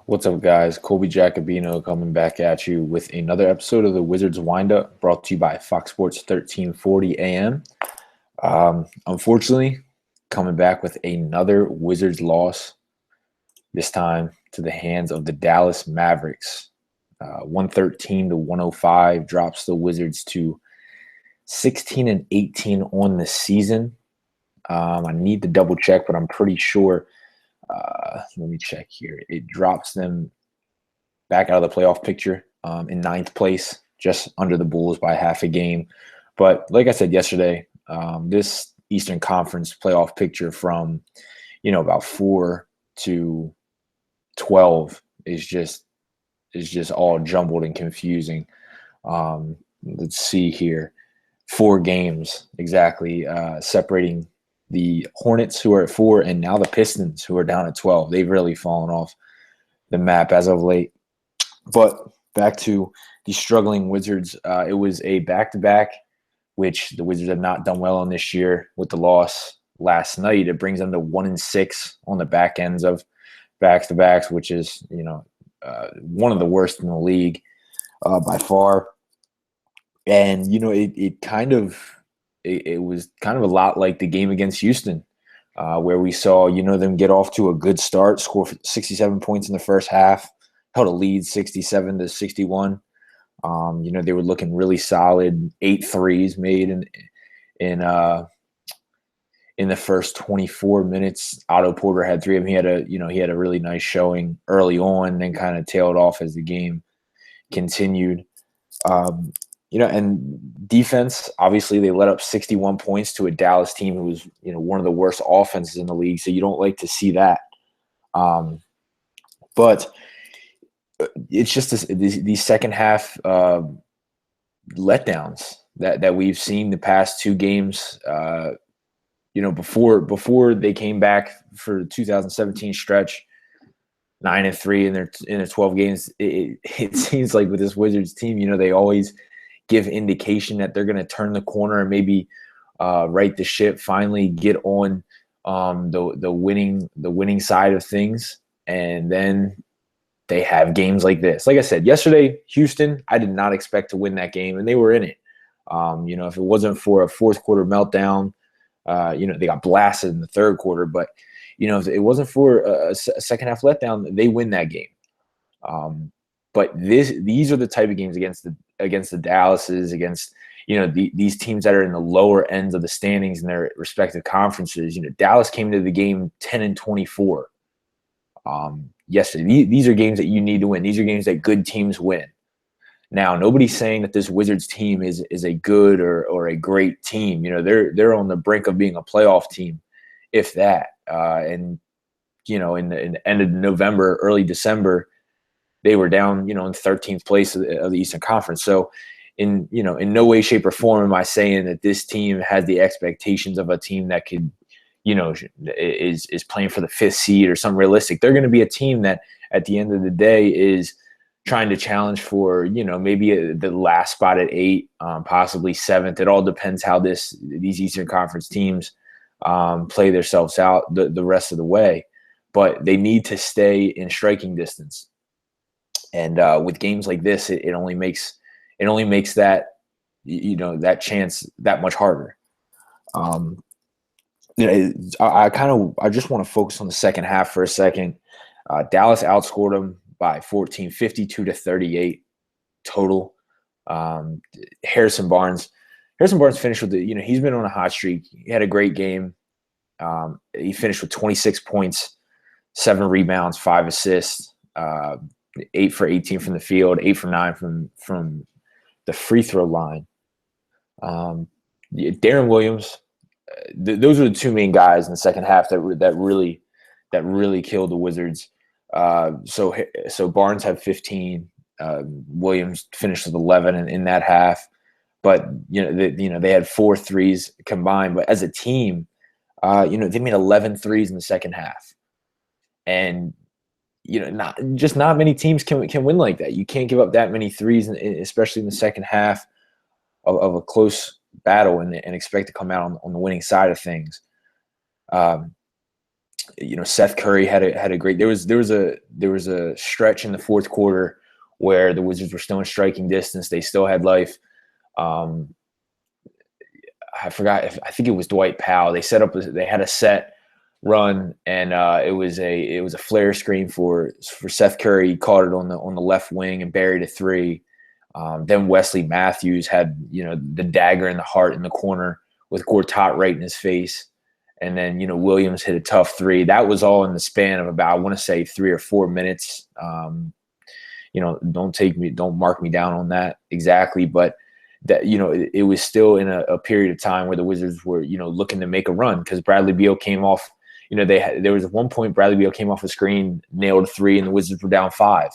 What's up, guys? Colby Jacobino coming back at you with another episode of the Wizards Windup brought to you by Fox Sports 1340 AM. Unfortunately, coming back with another Wizards loss, this time to the hands of the Dallas Mavericks. 113 to 105 drops the Wizards to 16 and 18 on the season. I need to double check, but I'm pretty sure. Let me check here. It drops them back out of the playoff picture in ninth place, just under the Bulls by half a game. But like I said yesterday, this Eastern Conference playoff picture from about 4 to 12 is just all jumbled and confusing. Let's see here, 4 games exactly separating the Hornets, who are at 4, and now the Pistons, who are down at 12. They've really fallen off the map as of late. But back to the struggling Wizards. It was a back-to-back, which the Wizards have not done well on this year with the loss last night. It brings them to 1-6 on the back ends of back-to-backs, which is one of the worst in the league by far. And it was kind of a lot like the game against Houston, where we saw them get off to a good start, score 67 points in the first half, held a lead 67 to 61. They were looking really solid. 8 threes made in the first 24 minutes. Otto Porter had 3 of them. He had a really nice showing early on, then kind of tailed off as the game continued. And defense, obviously they let up 61 points to a Dallas team who was, one of the worst offenses in the league. So you don't like to see that. But it's just these second half letdowns that we've seen the past 2 games. Before they came back for the 2017 stretch, 9-3 in their 12 games. It seems like with this Wizards team, they always give indication that they're going to turn the corner and maybe right the ship, finally get on the winning side of things, and then they have games like this. Like I said yesterday, Houston, I did not expect to win that game, and they were in it. If it wasn't for a fourth quarter meltdown, they got blasted in the third quarter. But if it wasn't for a second half letdown, they win that game. But these are the type of games against the Dallases, against these teams that are in the lower ends of the standings in their respective conferences. Dallas came to the game 10-24 yesterday. These are games that you need to win. These are games that good teams win. Now, nobody's saying that this Wizards team is a good or a great team. They're on the brink of being a playoff team, if that. In the end of November, early December, they were down, in 13th place of the Eastern Conference. So, in no way, shape, or form am I saying that this team has the expectations of a team that could, is playing for the 5th seed or something realistic. They're going to be a team that, at the end of the day, is trying to challenge for, maybe the last spot at 8, possibly 7th. It all depends how these Eastern Conference teams play themselves out the rest of the way. But they need to stay in striking distance. And with games like this, it only makes that that chance that much harder. I just want to focus on the second half for a second. Dallas outscored them by 14, 52 to 38 total. Harrison Barnes finished with he's been on a hot streak. He had a great game. He finished with 26 points, 7 rebounds, 5 assists. 8 for 18 from the field, 8 for 9 from the free throw line. Darren Williams, those are the 2 main guys in the second half that really killed the Wizards. So Barnes had 15. Williams finished with 11 in that half, but they had 4 threes combined. But as a team, they made 11 threes in the second half, and not many teams can win like that. You can't give up that many threes, especially in the second half of a close battle, and expect to come out on the winning side of things. Seth Curry had a great. There was a stretch in the fourth quarter where the Wizards were still in striking distance. They still had life. Um, I forgot I think it was Dwight Powell. They had a set run, and it was a flare screen for Seth Curry. He caught it on the left wing and buried a three. Then Wesley Matthews had the dagger in the heart in the corner with Gortat right in his face. And then, Williams hit a tough three. That was all in the span of about, I want to say, 3 or 4 minutes. Don't mark me down on that exactly, but that, it was still in a period of time where the Wizards were, looking to make a run because Bradley Beal came off. There was at one point Bradley Beal came off a screen, nailed a three, and the Wizards were down 5.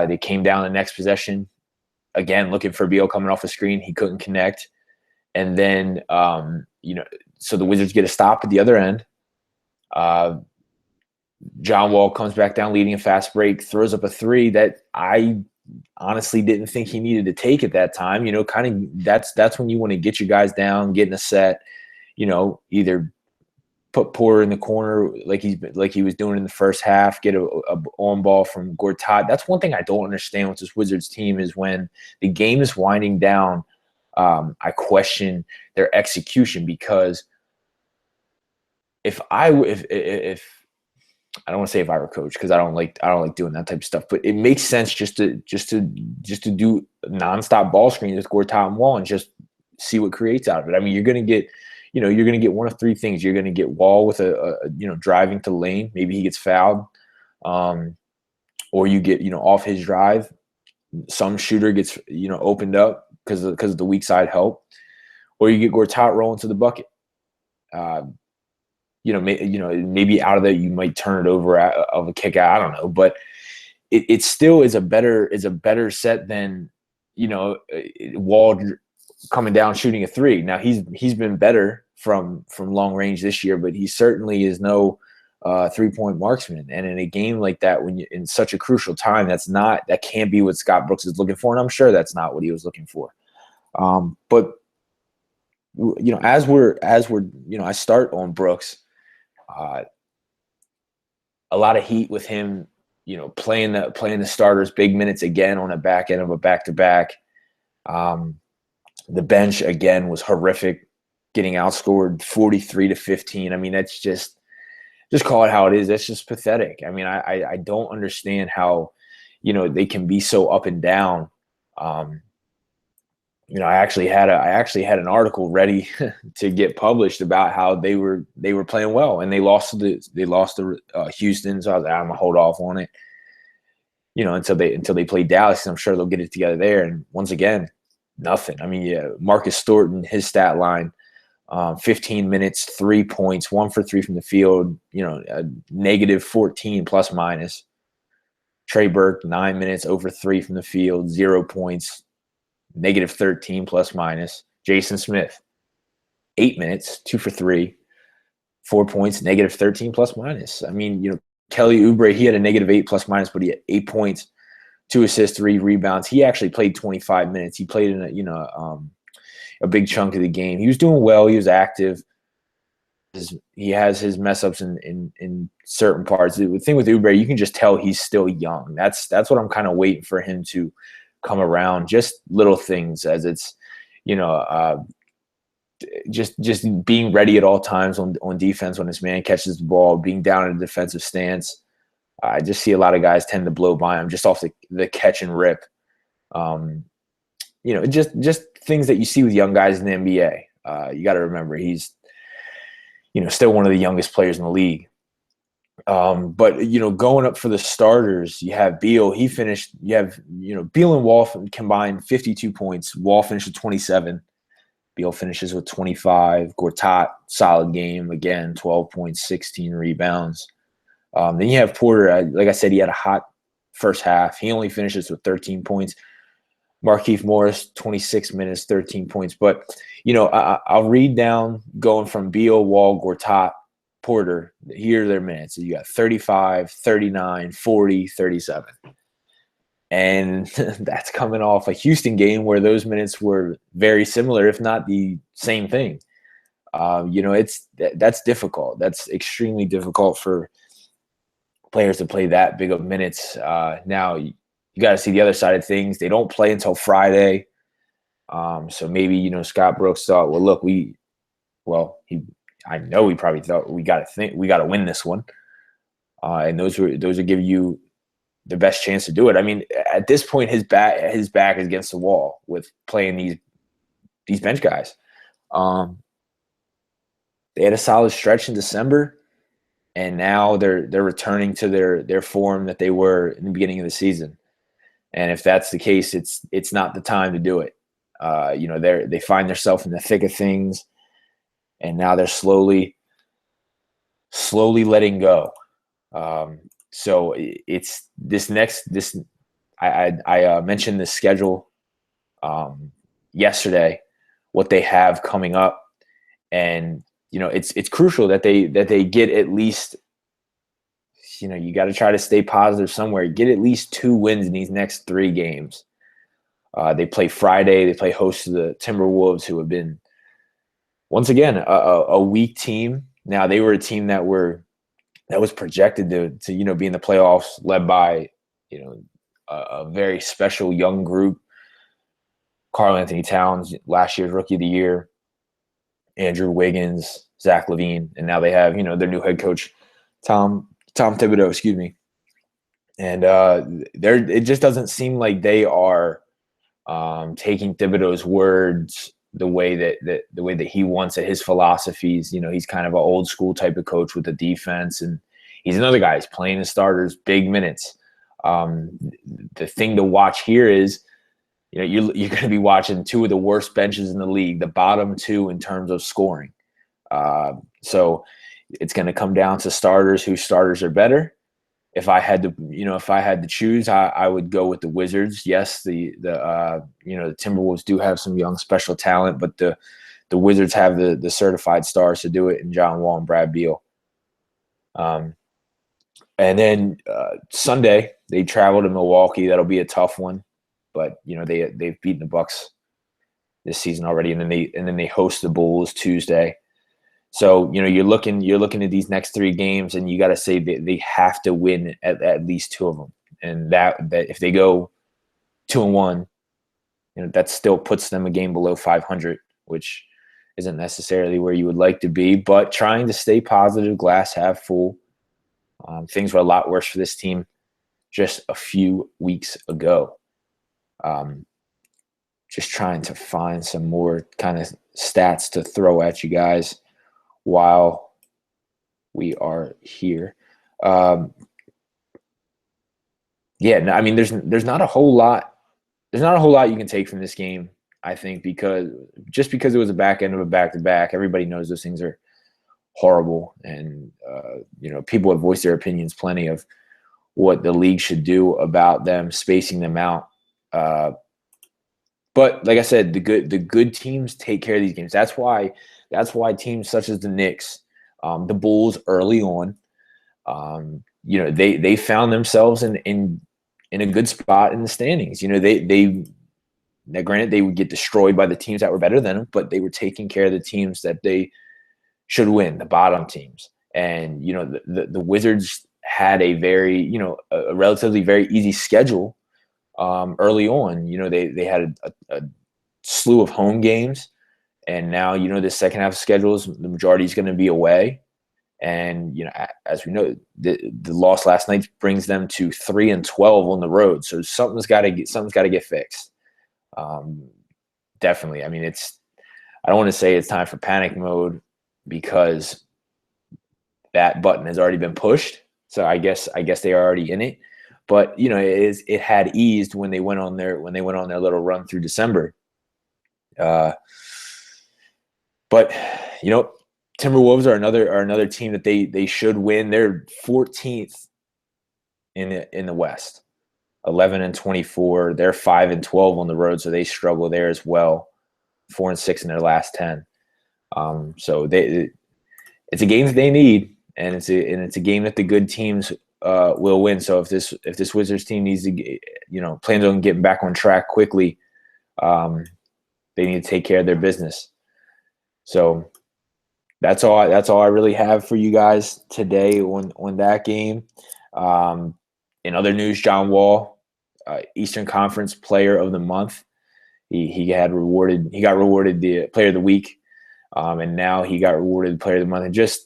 They came down the next possession, again, looking for Beal coming off a screen. He couldn't connect. And then, so the Wizards get a stop at the other end. John Wall comes back down leading a fast break, throws up a three that I honestly didn't think he needed to take at that time. That's when you want to get your guys down, get in a set, either put Porter in the corner like he was doing in the first half, get a on ball from Gortat. That's one thing I don't understand with this Wizards team is when the game is winding down, I question their execution because if I don't want to say if I were coach because I don't like doing that type of stuff, but it makes sense just to do nonstop ball screens with Gortat and Wall and just see what creates out of it. I mean, you're going to get one of 3 things. You're going to get Wall with a driving to the lane. Maybe he gets fouled, or you get off his drive. Some shooter gets opened up because of the weak side help, or you get Gortat rolling to the bucket. Maybe out of that you might turn it over of a kick out. I don't know, but it still is a better set than Wall coming down shooting a three. Now he's been better from long range this year, but he certainly is no 3-point marksman. And in a game like that, when you in such a crucial time, that can't be what Scott Brooks is looking for, and I'm sure that's not what he was looking for. But as we're I start on Brooks. A lot of heat with him, playing the starters big minutes again on the back end of a back-to-back. The bench again was horrific, getting outscored 43-15. I mean, that's just call it how it is. That's just pathetic. I mean, I don't understand how, they can be so up and down. I actually had an article ready to get published about how they were playing well and they lost to Houston. So I was like, I'm gonna hold off on it, until they play Dallas. I'm sure they'll get it together there. And once again, nothing. I mean, yeah, Marcus Thornton, his stat line, 15 minutes, 3 points, 1 for 3 from the field. Negative 14 plus minus. Trey Burke, 9 minutes, over 3 from the field, 0 points. Negative 13 plus minus. Jason Smith, 8 minutes, 2 for 3, 4 points, negative 13 plus minus. I mean, Kelly Oubre, he had a negative 8 plus minus, but he had 8 points, 2 assists, 3 rebounds. He actually played 25 minutes. He played in a big chunk of the game. He was doing well. He was active. He has his mess ups in certain parts. The thing with Oubre, you can just tell he's still young. That's what I'm kind of waiting for him to come around. Just little things as it's, just being ready at all times on defense when his man catches the ball, being down in a defensive stance. I just see a lot of guys tend to blow by him just off the catch and rip. Just things that you see with young guys in the NBA. You got to remember he's, still one of the youngest players in the league. But going up for the starters, you have Beal. You have Beal and Wall combined 52 points. Wall finished with 27. Beal finishes with 25. Gortat, solid game again, 12 points, 16 rebounds. Then you have Porter. Like I said, he had a hot first half. He only finishes with 13 points. Markieff Morris, 26 minutes, 13 points. But I'll read down going from Beal, Wall, Gortat, Porter. Here are their minutes. You got 35, 39, 40, 37. And that's coming off a Houston game where those minutes were very similar, if not the same thing. That's difficult. That's extremely difficult for players to play that big of minutes. Now you got to see the other side of things. They don't play until Friday. So maybe, Scott Brooks thought, well, look, I know he probably thought we got to win this one. And those are give you the best chance to do it. I mean, at this point, his back is against the wall with playing these bench guys. They had a solid stretch in December, and now they're returning to their form that they were in the beginning of the season. And if that's the case, it's not the time to do it. They find themselves in the thick of things, and now they're slowly letting go. So it's I mentioned the schedule yesterday, what they have coming up, and it's crucial that they get at least, you got to try to stay positive somewhere. Get at least 2 wins in these next 3 games. They play Friday. They play host to the Timberwolves, who have been, once again, a weak team. Now, they were a team that was projected to be in the playoffs, led by a very special young group. Karl-Anthony Towns, last year's Rookie of the Year, Andrew Wiggins, Zach LaVine, and now they have their new head coach, Tom Thibodeau, excuse me. And it just doesn't seem like they are taking Thibodeau's words the way that he wants it, his philosophies. He's kind of an old school type of coach with the defense, and he's another guy. He's playing the starters big minutes. The thing to watch here is, you're going to be watching 2 of the worst benches in the league, the bottom 2 in terms of scoring. So it's going to come down to starters, whose starters are better. If I had to choose, I would go with the Wizards. Yes, the Timberwolves do have some young special talent, but the Wizards have the certified stars to do it in John Wall and Brad Beal. And then Sunday they travel to Milwaukee. That'll be a tough one, but they've beaten the Bucks this season already, and then they host the Bulls Tuesday. So, you're looking at these next 3 games, and you got to say that they have to win at least 2 of them. And that if they go 2-1, that still puts them a game below 500, which isn't necessarily where you would like to be. But trying to stay positive, glass half full. Things were a lot worse for this team just a few weeks ago. Just trying to find some more kind of stats to throw at you guys while we are here. There's not a whole lot. There's not a whole lot you can take from this game, I think, because it was a back end of a back-to-back. Everybody knows those things are horrible, and people have voiced their opinions plenty of what the league should do about them spacing them out. But like I said, the good teams take care of these games. That's why teams such as the Knicks, the Bulls early on, they found themselves in a good spot in the standings. Now granted, they would get destroyed by the teams that were better than them, but they were taking care of the teams that they should win, the bottom teams. And the Wizards had a a relatively very easy schedule early on. They had a slew of home games. And now, the second half of schedules, the majority is going to be away. And, as we know, the loss last night brings them to 3-12 on the road. So something's got to get fixed. Definitely. I mean, I don't want to say it's time for panic mode, because that button has already been pushed. So I guess they are already in it. But, it had eased when they went on their little run through December. But Timberwolves are another team that they should win. They're 14th in the West, 11-24. They're 5-12 on the road, so they struggle there as well. 4-6 in their last 10. So it's a game that they need, and it's a game that the good teams will win. So if this Wizards team needs to plans on getting back on track quickly, they need to take care of their business. So That's all I really have for you guys today on that game. In other news, John Wall, Eastern Conference Player of the Month. He got rewarded the Player of the Week, and now he got rewarded Player of the Month. And just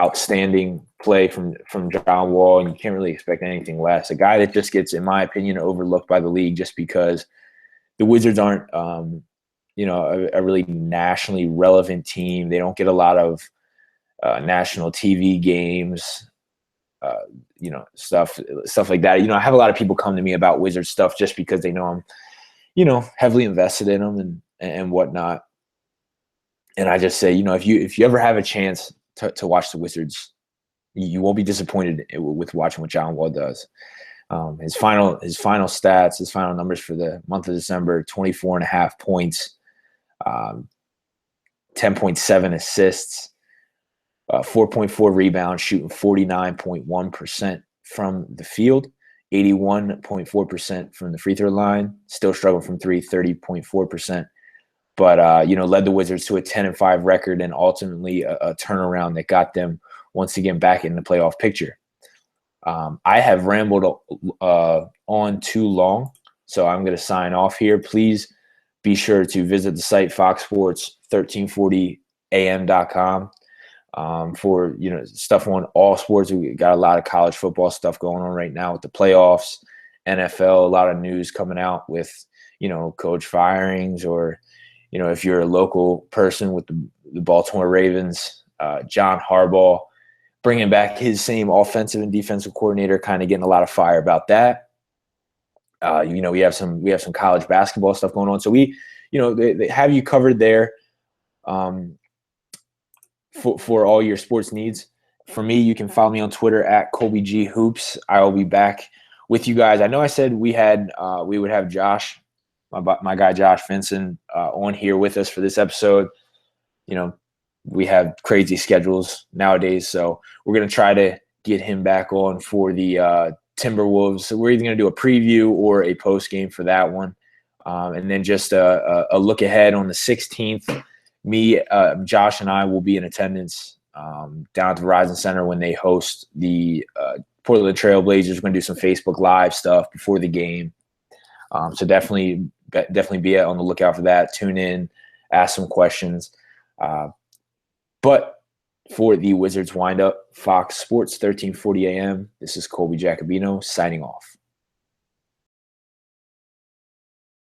outstanding play from John Wall, and you can't really expect anything less. A guy that just gets, in my opinion, overlooked by the league just because the Wizards aren't a really nationally relevant team. They don't get a lot of national TV games, stuff like that. I have a lot of people come to me about Wizards stuff just because they know I'm, heavily invested in them and whatnot. And I just say, if you ever have a chance to watch the Wizards, you won't be disappointed with watching what John Wall does. His final stats, his final numbers for the month of December: 24.5 points, 10.7 assists, 4.4 rebounds, shooting 49.1% from the field, 81.4% from the free throw line. Still struggling from three, 30.4%. But led the Wizards to a 10-5 record and ultimately a turnaround that got them once again back in the playoff picture. I have rambled on too long, so I'm going to sign off here. Please be sure to visit the site foxsports1340am.com for stuff on all sports. We got a lot of college football stuff going on right now with the playoffs, NFL, a lot of news coming out with coach firings, or if you're a local person with the Baltimore Ravens, John Harbaugh bringing back his same offensive and defensive coordinator, kind of getting a lot of fire about that. We have some college basketball stuff going on. So they have you covered there for all your sports needs. For me, you can follow me on Twitter at Colby G Hoops. I will be back with you guys. I know I said we would have Josh, my guy Josh Vinson, on here with us for this episode. We have crazy schedules nowadays, so we're going to try to get him back on for the Timberwolves. So we're either going to do a preview or a post game for that one, and then just a look ahead on the 16th. Me, Josh, and I will be in attendance down at the Verizon Center when they host the Portland Trail Blazers. We're going to do some Facebook Live stuff before the game, so definitely be on the lookout for that. Tune in, ask some questions. But for the Wizards Windup, Fox Sports 1340 AM, this is Colby Jacobino signing off.